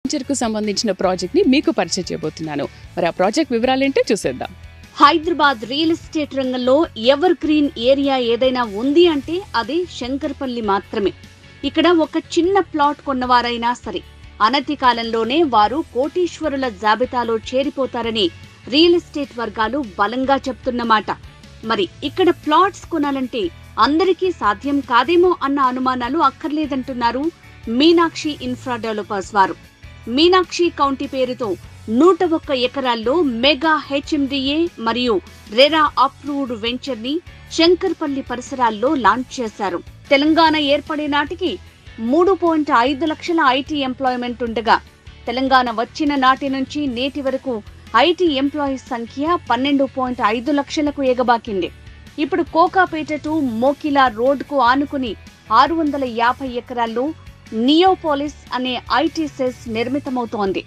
వెంచర్కు సంబంధించిన ప్రాజెక్ట్ ని మీకు పరిచయం చేయబోతున్నాను. మరి ఆ ప్రాజెక్ట్ వివరాలేంటో చూసేద్దాం. హైదరాబాద్ రియల్ ఎస్టేట్ రంగంలో ఎవర్ గ్రీన్ ఏరియా ఏదైనా ఉంది అంటే అది శంకర్పల్లి మాత్రమే. ఇక్కడ ఒక చిన్న ప్లాట్ కొన్నవారైనా సరే అనతి కాలంలోనే వారు కోటీశ్వరుల జాబితాలో చేరిపోతారని రియల్ ఎస్టేట్ వర్గాలు బలంగా చెప్తున్నమాట. మరి ఇక్కడ ప్లాట్స్ కొనాలంటే అందరికీ సాధ్యం కాదేమో అన్న అనుమానాలు అక్కర్లేదంటున్నారు మీనాక్షి ఇన్ఫ్రా డెవలపర్స్ వారు. మీనాక్షి కౌంటీ పేరుతో 101 ఎకరాల్లో మెగా హెచ్ఎండిఏ మరియు రెరా అప్రూవ్డ్ వెంచర్ ని శంకర్పల్లి పరిసరాల్లో లాంచ్ చేశారు. తెలంగాణ ఏర్పడే నాటికి 3.5 లక్షల ఐటీ ఎంప్లాయ్మెంట్ ఉండగా తెలంగాణ వచ్చిన నాటి నుంచి నేటి వరకు ఐటీ ఎంప్లాయీస్ సంఖ్య 12.5 లక్షలకు ఎగబాకింది. ఇప్పుడు కోకాపేట టు మోకిలా రోడ్కు ఆనుకుని 650 ఎకరాల్లో నియోపోలిస్ అనే ఐటీ సెస్ నిర్మితమవుతోంది.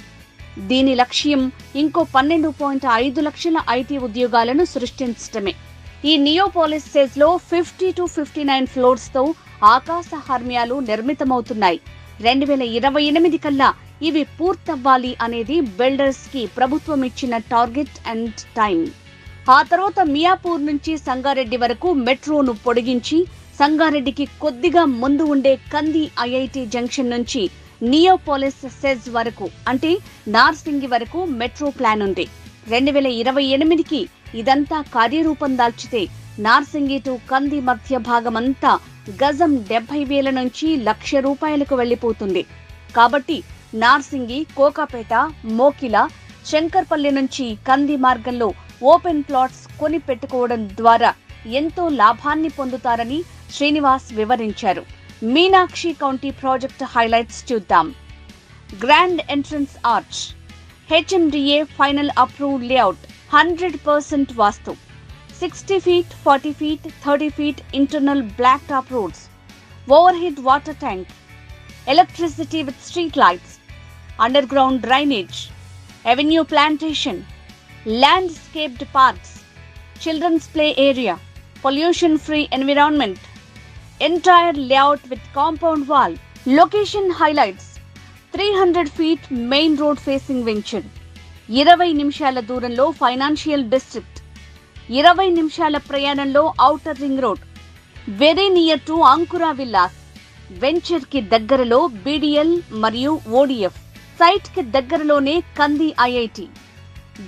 దీని లక్ష్యం ఇంకో 12.5 లక్షల ఐటీ ఉద్యోగాలను సృష్టించటమే. ఈ నియోపోలిస్ సెస్ లో 50 to 59 ఫ్లోర్స్ తో ఆకాశ హార్మ్యాలు నిర్మితమవుతున్నాయి. 2028 కల్లా ఇవి పూర్తవ్వాలి అనేది బిల్డర్స్ కి ప్రభుత్వం ఇచ్చిన టార్గెట్ అండ్ టైం. ఆ తర్వాత మియాపూర్ నుంచి సంగారెడ్డి వరకు మెట్రోను పొడిగించి సంగారెడ్డికి కొద్దిగా ముందు ఉండే కంది ఐఐటి జంక్షన్ నుంచి నియోపోలిస్ సెజ్ వరకు అంటే నార్సింగి వరకు మెట్రో ప్లాన్ ఉంది. 2028కి ఇదంతా కార్యరూపం దాల్చితే నార్సింగి టు కంది మధ్య భాగమంతా గజం 70,000 నుంచి ₹1,00,000 వెళ్లిపోతుంది. కాబట్టి నార్సింగి, కోకాపేట, మోకిలా, శంకర్పల్లి నుంచి కంది మార్గంలో ఓపెన్ ప్లాట్స్ కొని పెట్టుకోవడం ద్వారా ఎంతో లాభాన్ని పొందుతారని శ్రీనివాస్ వివరించారు. మీనాక్షి కౌంటీ ప్రాజెక్ట్ హైలైట్స్ చూద్దాం. Grand entrance arch, HMDA final approved layout, 100% vastu, 60 feet, 40 feet, 30 feet internal black top roads, overhead water tank, electricity with street lights, underground drainage, avenue plantation, landscaped parks, children's play area, pollution free environment, entire layout with compound wall. Location highlights: 300 feet main road facing venture, 20 నిమిషాల దూరంలో financial district, 20 నిమిషాల ప్రయాణంలో outer ring road, very near to Ankura villas. Venture కి దగ్గరలో BDL మరియు ODF, site కి దగ్గరలోనే కంది ఐఐటి,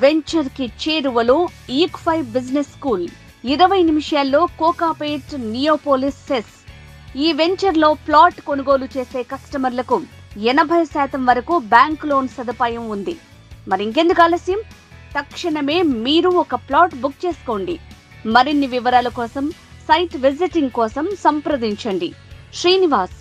వెంచర్ కి చేరువలో ఈక్ఫై బిజినెస్ స్కూల్, 20 నిమిషాల్లో కోకాపేట్ నియోపోలిస్ సెస్. ఈ వెంచర్ లో ప్లాట్ కొనుగోలు చేసే కస్టమర్లకు 80% వరకు బ్యాంక్ లోన్ సదుపాయం ఉంది. మరి ఇంకెందుకు ఆలస్యం, తక్షణమే మీరు ఒక ప్లాట్ బుక్ చేసుకోండి. మరిన్ని వివరాల కోసం సైట్ విజిటింగ్ కోసం సంప్రదించండి. శ్రీనివాస్,